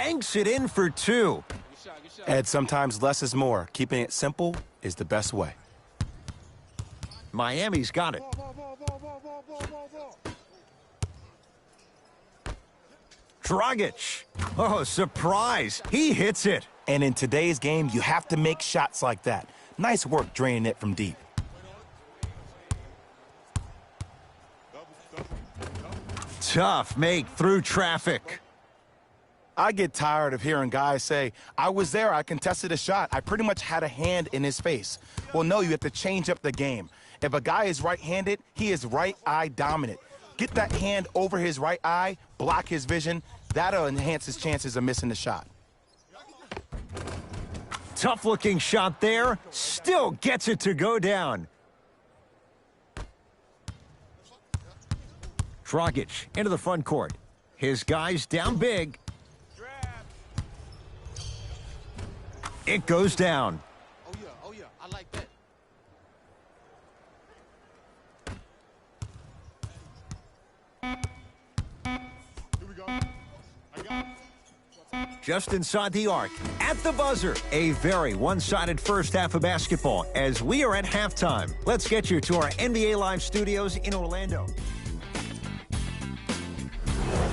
banks it in for two. Ed, sometimes less is more. Keeping it simple is the best way. Miami's got it. Dragic. Oh, surprise. He hits it. And in today's game, you have to make shots like that. Nice work draining it from deep. Tough make through traffic. I get tired of hearing guys say, I was there, I contested a shot. I pretty much had a hand in his face. Well, no, you have to change up the game. If a guy is right-handed, he is right eye dominant. Get that hand over his right eye, block his vision. That'll enhance his chances of missing the shot. Tough-looking shot there. Still gets it to go down. Dragic into the front court. His guys down big. It goes down. Oh yeah, I like that. Here we go. I got it. Just inside the arc, at the buzzer. A very one-sided first half of basketball as we are at halftime. Let's get you to our NBA Live studios in Orlando.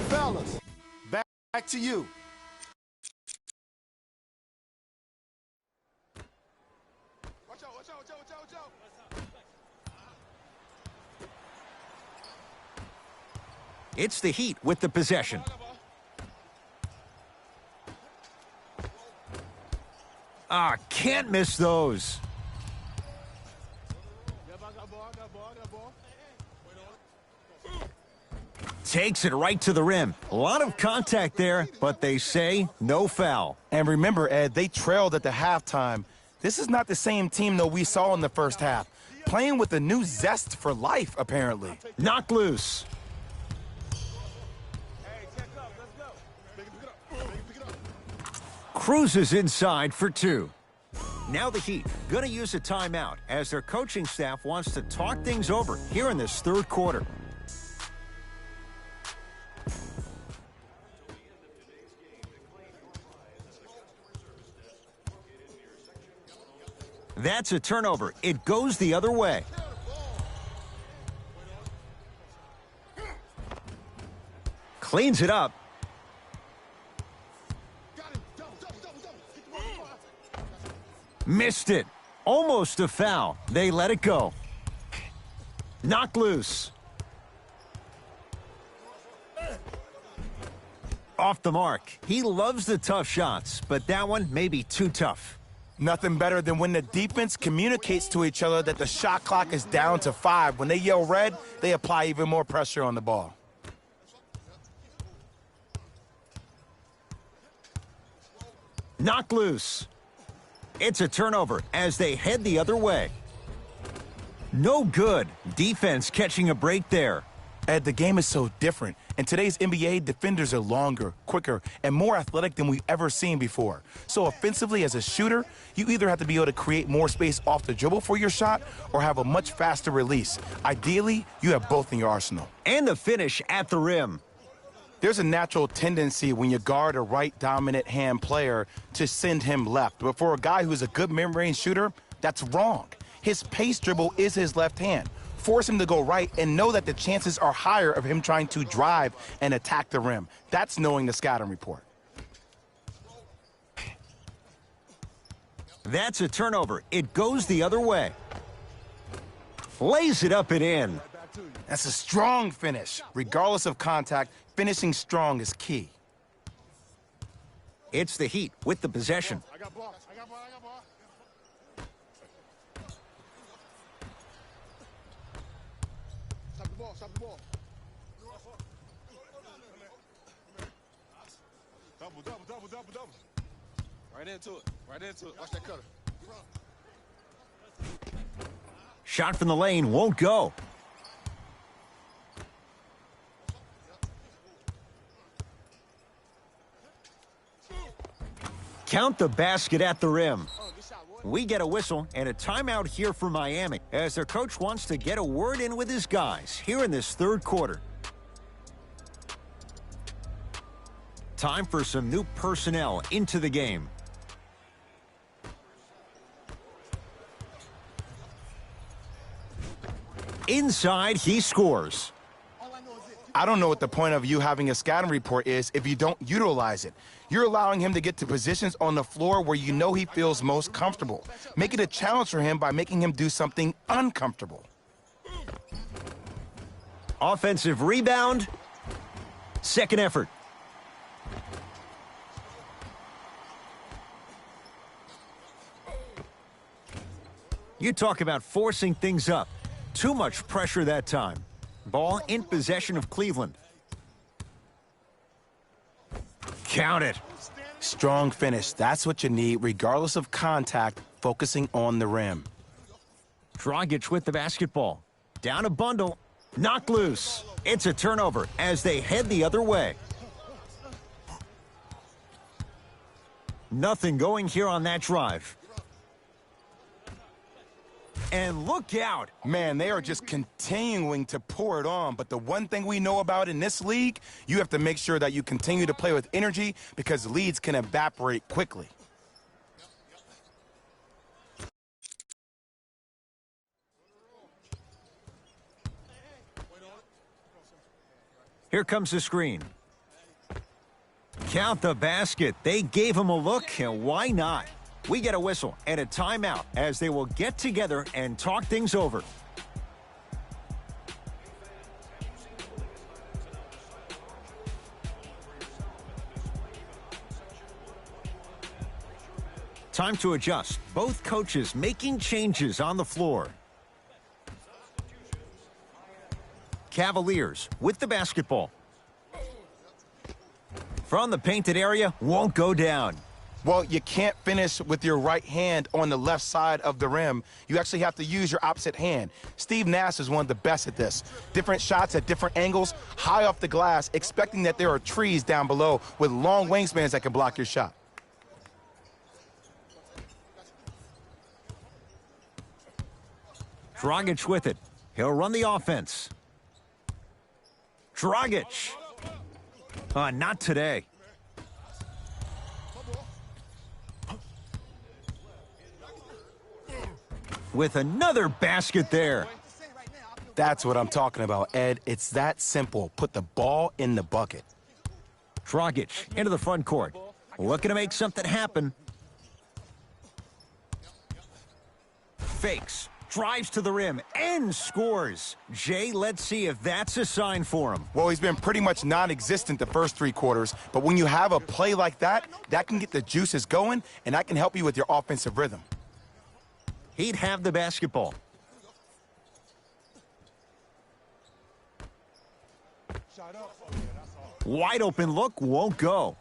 Fellas, back to you. Watch out, watch out, watch out, watch out, watch out. It's the Heat with the possession. Can't miss those. Takes it right to the rim. A lot of contact there, but they say no foul. And remember, Ed, they trailed at the halftime. This is not the same team, though, we saw in the first half. Playing with a new zest for life, apparently. Knocked loose. Cruises inside for two. Now the Heat gonna use a timeout as their coaching staff wants to talk things over here in this third quarter. That's a turnover. It goes the other way. Cleans it up. Missed it. Almost a foul. They let it go. Knocked loose. Off the mark. He loves the tough shots, but that one may be too tough. Nothing better than when the defense communicates to each other that the shot clock is down to 5. When they yell red, they apply even more pressure on the ball. Knocked loose. It's a turnover as they head the other way. No good. Defense catching a break there. Ed, the game is so different. In today's NBA, defenders are longer, quicker, and more athletic than we've ever seen before. So offensively, as a shooter, you either have to be able to create more space off the dribble for your shot or have a much faster release. Ideally, you have both in your arsenal. And the finish at the rim. There's a natural tendency when you guard a right dominant hand player to send him left. But for a guy who's a good mid-range shooter, that's wrong. His pace dribble is his left hand. Force him to go right and know that the chances are higher of him trying to drive and attack the rim. That's knowing the scouting report. That's a turnover. It goes the other way. Lays it up and in. That's a strong finish. Regardless of contact, finishing strong is key. It's the Heat with the possession. I got ball. I got ball. I got ball. Stop the ball. Stop the ball. Double, double, double, double, double. Right into it. Right into it. Watch that cutter. Shot from the lane won't go. Count the basket at the rim. We get a whistle and a timeout here for Miami as their coach wants to get a word in with his guys here in this third quarter. time for some new personnel into the game. Inside, he scores. I don't know what the point of you having a scouting report is if you don't utilize it. You're allowing him to get to positions on the floor where you know he feels most comfortable. Make it a challenge for him by making him do something uncomfortable. Offensive rebound. Second effort. You talk about forcing things up. Too much pressure that time. Ball in possession of Cleveland. Count it. Strong finish. That's what you need, regardless of contact, focusing on the rim. Dragic with the basketball. Down a bundle. Knocked loose. It's a turnover as they head the other way. Nothing going here on that drive. And look out. Man, they are just continuing to pour it on. But the one thing we know about in this league, you have to make sure that you continue to play with energy because leads can evaporate quickly. Here comes the screen. Count the basket. They gave him a look, and why not? We get a whistle and a timeout as they will get together and talk things over. Time to adjust. Both coaches making changes on the floor. Cavaliers with the basketball. From the painted area, won't go down. Well, you can't finish with your right hand on the left side of the rim. You actually have to use your opposite hand. Steve Nash is one of the best at this. Different shots at different angles, high off the glass, expecting that there are trees down below with long wingspans that can block your shot. Dragic with it. He'll run the offense. Dragic. Not today. With another basket there. That's what I'm talking about, Ed. It's that simple. Put the ball in the bucket. Dragic into the front court. Looking to make something happen. Fakes. Drives to the rim and scores. Jay, let's see if that's a sign for him. Well, he's been pretty much non-existent the first three quarters, but when you have a play like that, that can get the juices going, and that can help you with your offensive rhythm. He'd have the basketball. Wide open look, won't go.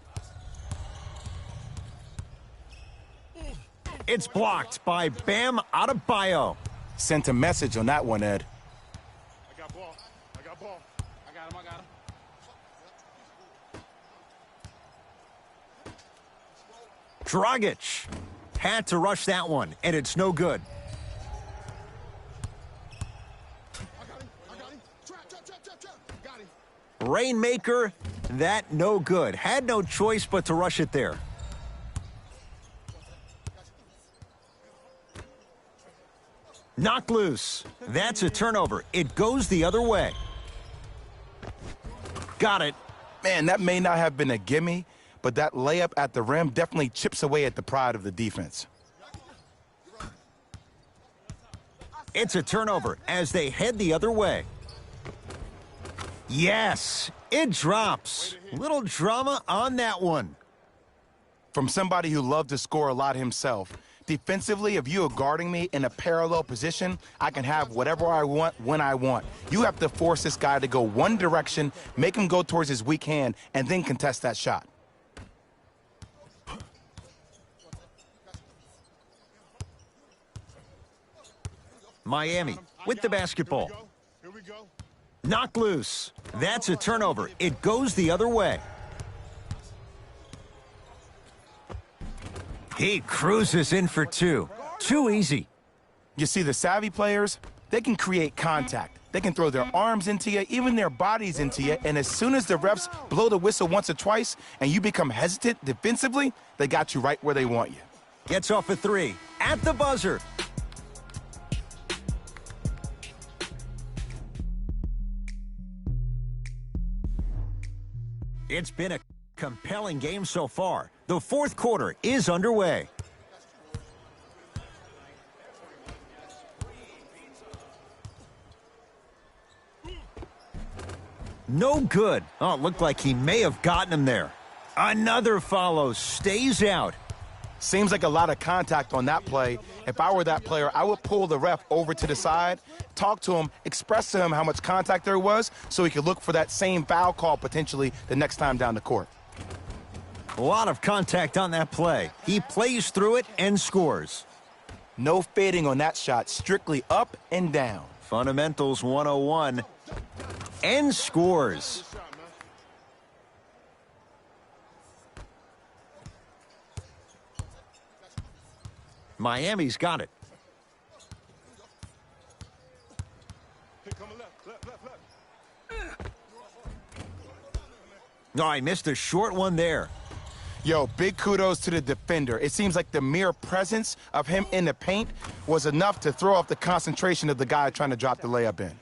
It's blocked by Bam Adebayo. Sent a message on that one, Ed. I got ball. I got ball. I got him, I got him. Dragic had to rush that one, and it's no good. I got him. I got him. Trap. Got him. Rainmaker, that no good. Had no choice but to rush it there. Knocked loose. That's a turnover. It goes the other way. Got it. Man, that may not have been a gimme, but that layup at the rim definitely chips away at the pride of the defense. It's a turnover as they head the other way. Yes, it drops. Little drama on that one. From somebody who loved to score a lot himself, defensively, if you are guarding me in a parallel position, I can have whatever I want when I want. You have to force this guy to go one direction, make him go towards his weak hand, and then contest that shot. Miami with the basketball. Here we go. Knocked loose. That's a turnover. It goes the other way. He cruises in for two. Too easy. You see, the savvy players, They can create contact. They can throw their arms into you, even their bodies into you, and as soon as the refs blow the whistle once or twice and you become hesitant defensively, they got you right where they want you. Gets off a three. At the buzzer. It's been a compelling game so far. The fourth quarter is underway. No good. Oh, it looked like he may have gotten him there. Another follow. Stays out. Seems like a lot of contact on that play. If I were that player, I would pull the ref over to the side, talk to him, express to him how much contact there was so he could look for that same foul call potentially the next time down the court. A lot of contact on that play. He plays through it and scores. No fading on that shot, strictly up and down. Fundamentals 101 and scores. Miami's got it. No, I missed a short one there. Yo, big kudos to the defender. It seems like the mere presence of him in the paint was enough to throw off the concentration of the guy trying to drop the layup in.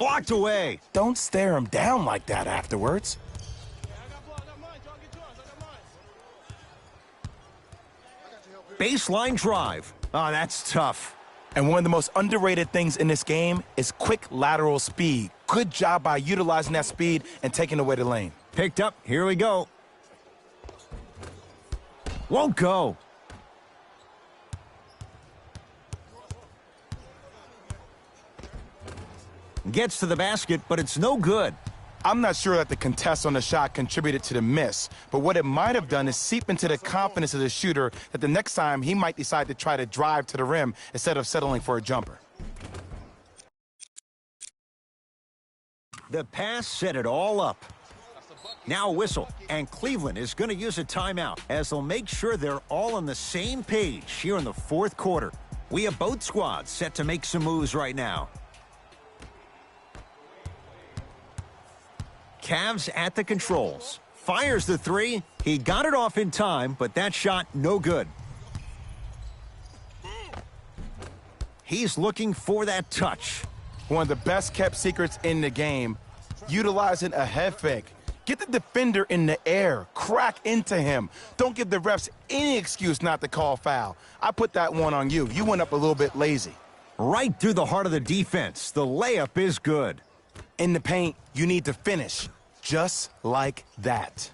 Blocked away. Don't stare him down like that afterwards. Baseline drive. Oh, that's tough. And one of the most underrated things in this game is quick lateral speed. Good job by utilizing that speed and taking away the lane. Picked up. Here we go. Won't go. Gets to the basket, but it's no good. I'm not sure that the contest on the shot contributed to the miss, but what it might have done is seep into the confidence of the shooter that the next time he might decide to try to drive to the rim instead of settling for a jumper. The pass set it all up. Now a whistle, and Cleveland is going to use a timeout as they'll make sure they're all on the same page here in the fourth quarter. We have both squads set to make some moves right now. Cavs at the controls. Fires the three. He got it off in time, but that shot no good. He's looking for that touch. One of the best kept secrets in the game, utilizing a head fake. Get the defender in the air. Crack into him. Don't give the refs any excuse not to call foul. I put that one on you. You went up a little bit lazy. Right through the heart of the defense. The layup is good. In the paint, you need to finish. Just like that.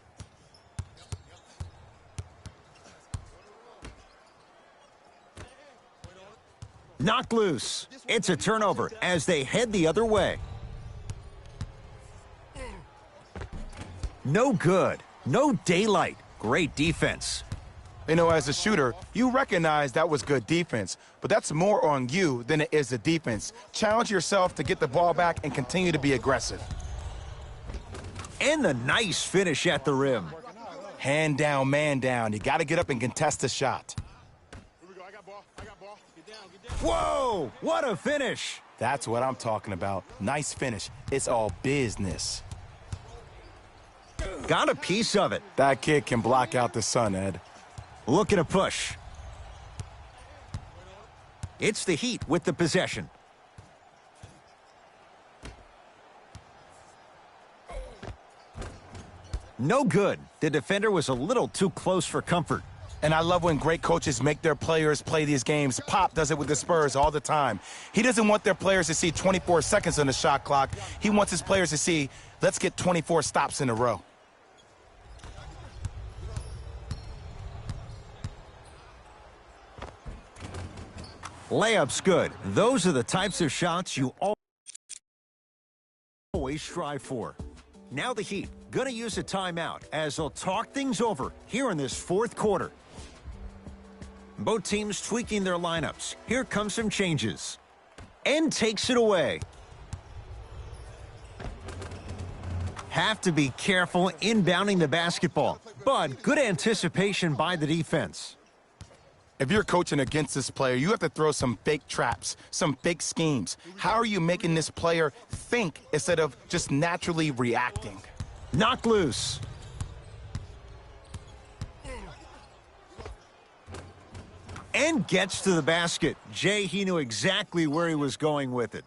Knocked loose. It's a turnover as they head the other way. No good. No daylight. Great defense. You know, as a shooter, you recognize that was good defense, but that's more on you than it is the defense. Challenge yourself to get the ball back and continue to be aggressive. And the nice finish at the rim. Hand down, man down. You got to get up and contest the shot. Whoa, what a finish. That's what I'm talking about. Nice finish. It's all business. Got a piece of it. That kid can block out the sun, Ed. Looking to push. It's the Heat with the possession. No good. The defender was a little too close for comfort. And I love when great coaches make their players play these games. Pop does it with the Spurs all the time. He doesn't want their players to see 24 seconds on the shot clock. He wants his players to see, let's get 24 stops in a row. Layup's good. Those are the types of shots you always strive for. Now the Heat gonna use a timeout as they'll talk things over here in this fourth quarter. Both teams tweaking their lineups. Here come some changes. And takes it away. Have to be careful inbounding the basketball, but good anticipation by the defense. If you're coaching against this player, you have to throw some fake traps, some fake schemes. How are you making this player think instead of just naturally reacting? Knocked loose. And gets to the basket. Jay, he knew exactly where he was going with it.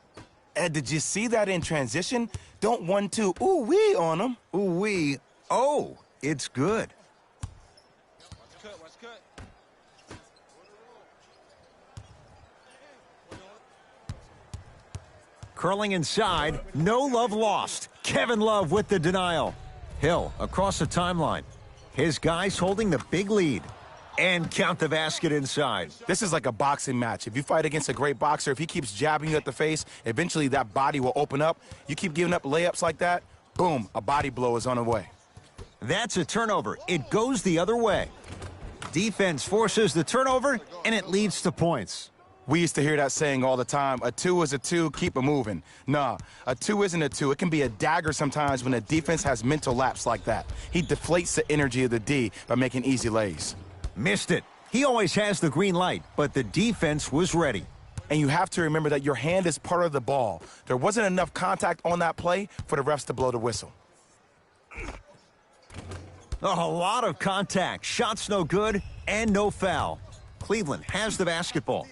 Ed, did you see that in transition? Don't 1-2 ooh-wee on him. Ooh-wee. Oh, it's good. Watch cut. Curling inside, no love lost. Kevin Love with the denial. Hill across the timeline. His guys holding the big lead. And count the basket inside. This is like a boxing match. If you fight against a great boxer, if he keeps jabbing you at the face, eventually that body will open up. You keep giving up layups like that, boom, a body blow is on the way. That's a turnover. It goes the other way. Defense forces the turnover, and it leads to points. We used to hear that saying all the time, a 2 is a 2, keep it moving. Nah, a 2 isn't a 2. It can be a dagger sometimes when the defense has mental lapse like that. He deflates the energy of the D by making easy lays. Missed it. He always has the green light, but the defense was ready. And you have to remember that your hand is part of the ball. There wasn't enough contact on that play for the refs to blow the whistle. A lot of contact. Shots no good, and no foul. Cleveland has the basketball.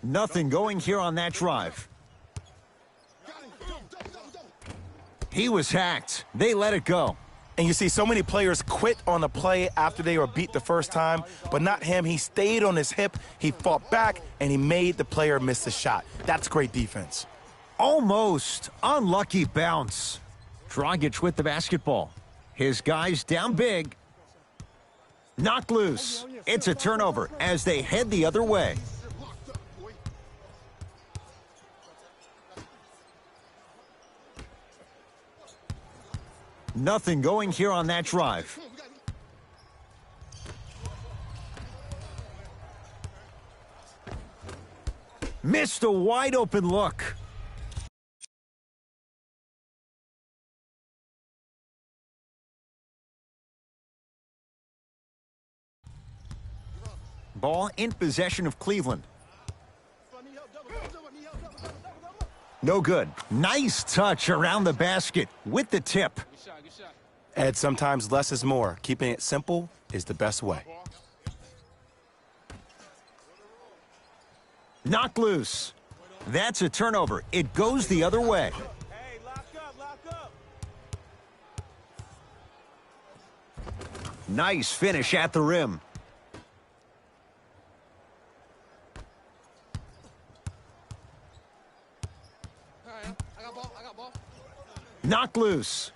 Nothing going here on that drive. He was hacked. They let it go. And you see so many players quit on the play after they were beat the first time, but not him. He stayed on his hip, he fought back, and he made the player miss the shot. That's great defense. Almost. Unlucky bounce. Dragic with the basketball. His guys down big. Knocked loose. It's a turnover as they head the other way. Nothing going here on that drive. Missed a wide open look. Ball in possession of Cleveland. No good. Nice touch around the basket with the tip. Good shot. Ed, sometimes less is more. Keeping it simple is the best way. Knocked loose. That's a turnover. It goes the other way. Hey, lock up. Nice finish at the rim. All right, I got ball. Knocked loose.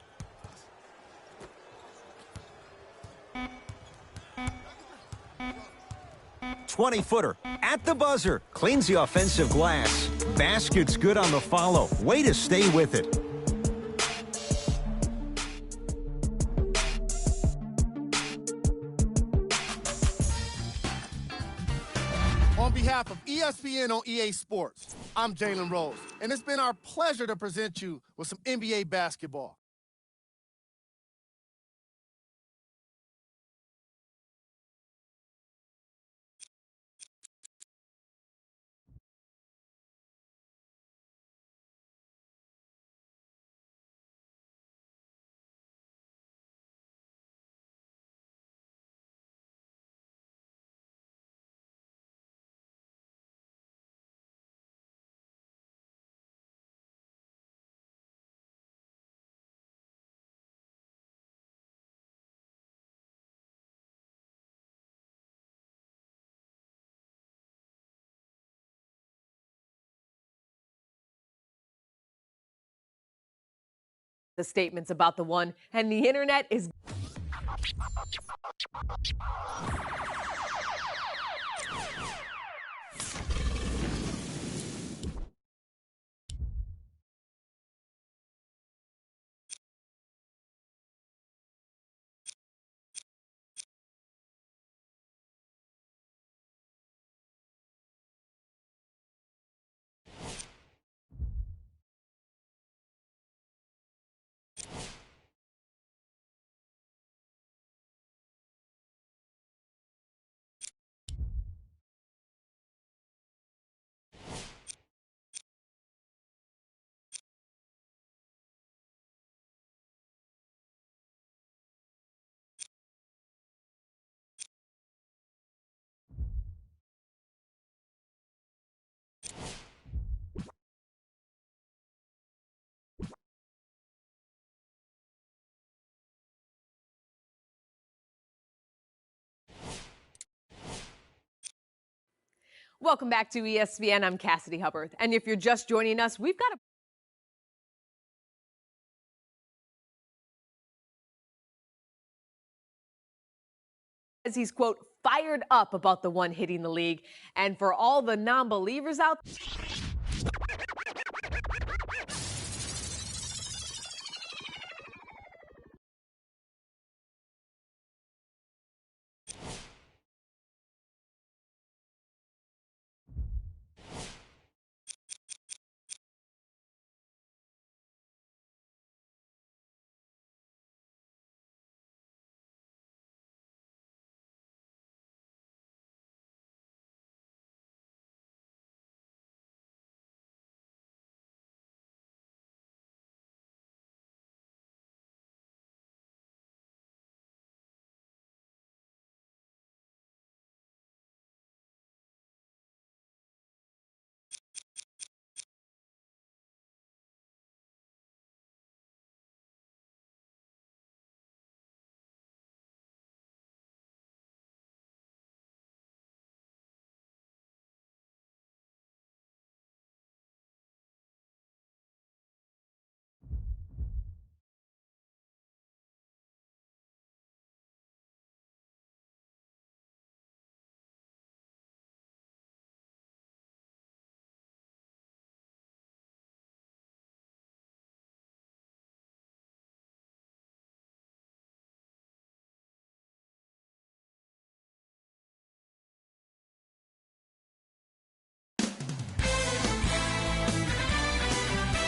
"20-footer at the buzzer. Cleans the offensive glass. Basket's good on the follow. Way to stay with it. On behalf of ESPN on EA Sports, I'm Jalen Rose, and it's been our pleasure to present you with some NBA basketball. The statements about the one, and the internet is Welcome back to ESPN. I'm Cassidy Hubbard. And if you're just joining us, we've got a as he's, quote, fired up about the one hitting the league. And for all the non-believers out there,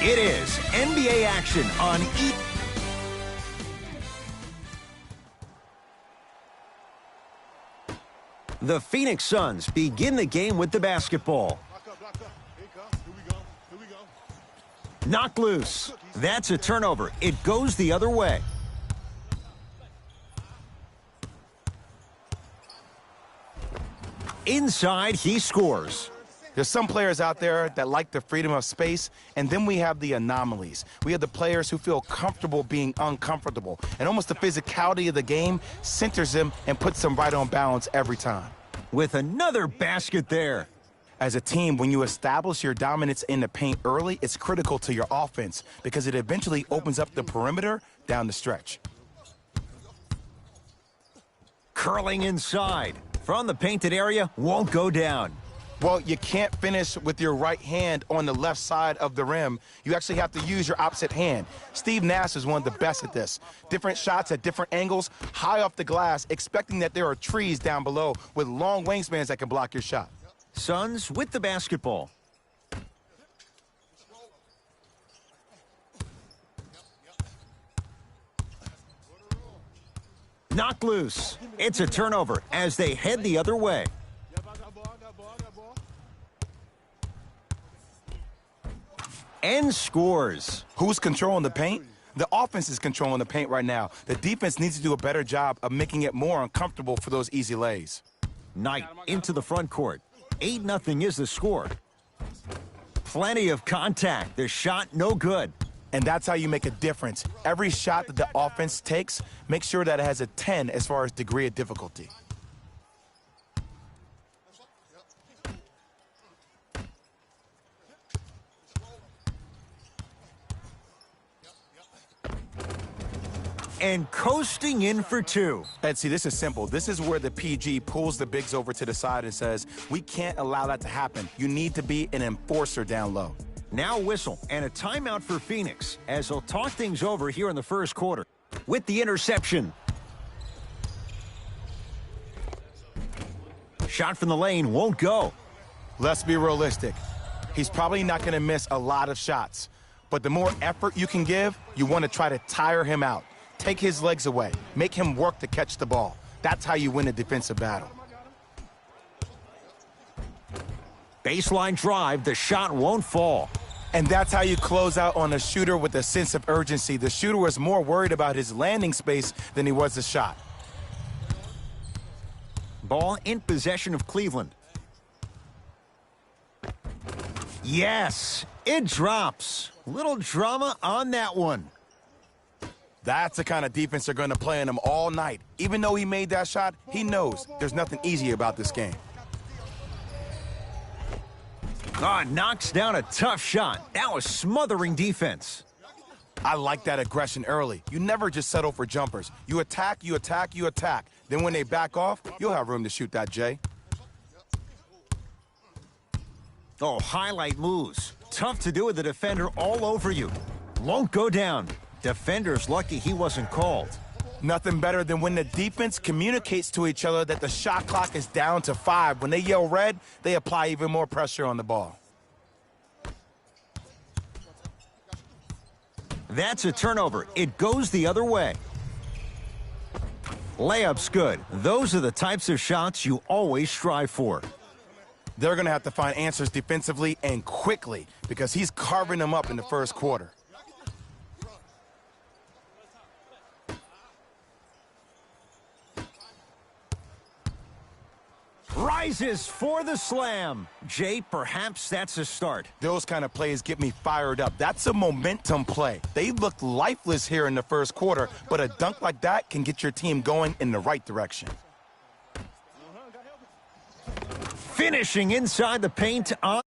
It is NBA action on The Phoenix Suns begin the game with the basketball. Knocked loose. That's a turnover. It goes the other way. Inside, he scores. There's some players out there that like the freedom of space, and then we have the anomalies. We have the players who feel comfortable being uncomfortable, and almost the physicality of the game centers them and puts them right on balance every time. With another basket there. As a team, when you establish your dominance in the paint early, it's critical to your offense because it eventually opens up the perimeter down the stretch. Curling inside. From the painted area, won't go down. Well, you can't finish with your right hand on the left side of the rim. You actually have to use your opposite hand. Steve Nash is one of the best at this. Different shots at different angles, high off the glass, expecting that there are trees down below with long wingspans that can block your shot. Suns with the basketball. Knocked loose. It's a turnover as they head the other way. And scores. Who's controlling the paint? The offense is controlling the paint right now. The defense needs to do a better job of making it more uncomfortable for those easy lays. Knight into the front court. 8-0 is the score. Plenty of contact. The shot no good. And that's how you make a difference. Every shot that the offense takes, make sure that it has a 10 as far as degree of difficulty. And coasting in for two. And see, this is simple. This is where the PG pulls the bigs over to the side and says, we can't allow that to happen. You need to be an enforcer down low. Now whistle and a timeout for Phoenix as they'll talk things over here in the first quarter. With the interception. Shot from the lane won't go. Let's be realistic. He's probably not going to miss a lot of shots. But the more effort you can give, you want to try to tire him out. Take his legs away. Make him work to catch the ball. That's how you win a defensive battle. Baseline drive, the shot won't fall. And that's how you close out on a shooter with a sense of urgency. The shooter was more worried about his landing space than he was the shot. Ball in possession of Cleveland. Yes, it drops. Little drama on that one. That's the kind of defense they're going to play in him all night. Even though he made that shot, he knows there's nothing easy about this game. Knocks down a tough shot. That was smothering defense. I like that aggression early. You never just settle for jumpers. You attack, you attack, you attack. Then when they back off, you'll have room to shoot that, Jay. Oh, highlight moves. Tough to do with the defender all over you. Won't go down. Defender's lucky he wasn't called. Nothing better than when the defense communicates to each other that the shot clock is down to 5. When they yell red, they apply even more pressure on the ball. That's a turnover. It goes the other way. Layup's good. Those are the types of shots you always strive for. They're going to have to find answers defensively and quickly because he's carving them up in the first quarter. Rises for the slam. Jay, perhaps that's a start. Those kind of plays get me fired up. That's a momentum play. They looked lifeless here in the first quarter, but a dunk like that can get your team going in the right direction. Finishing inside the paint on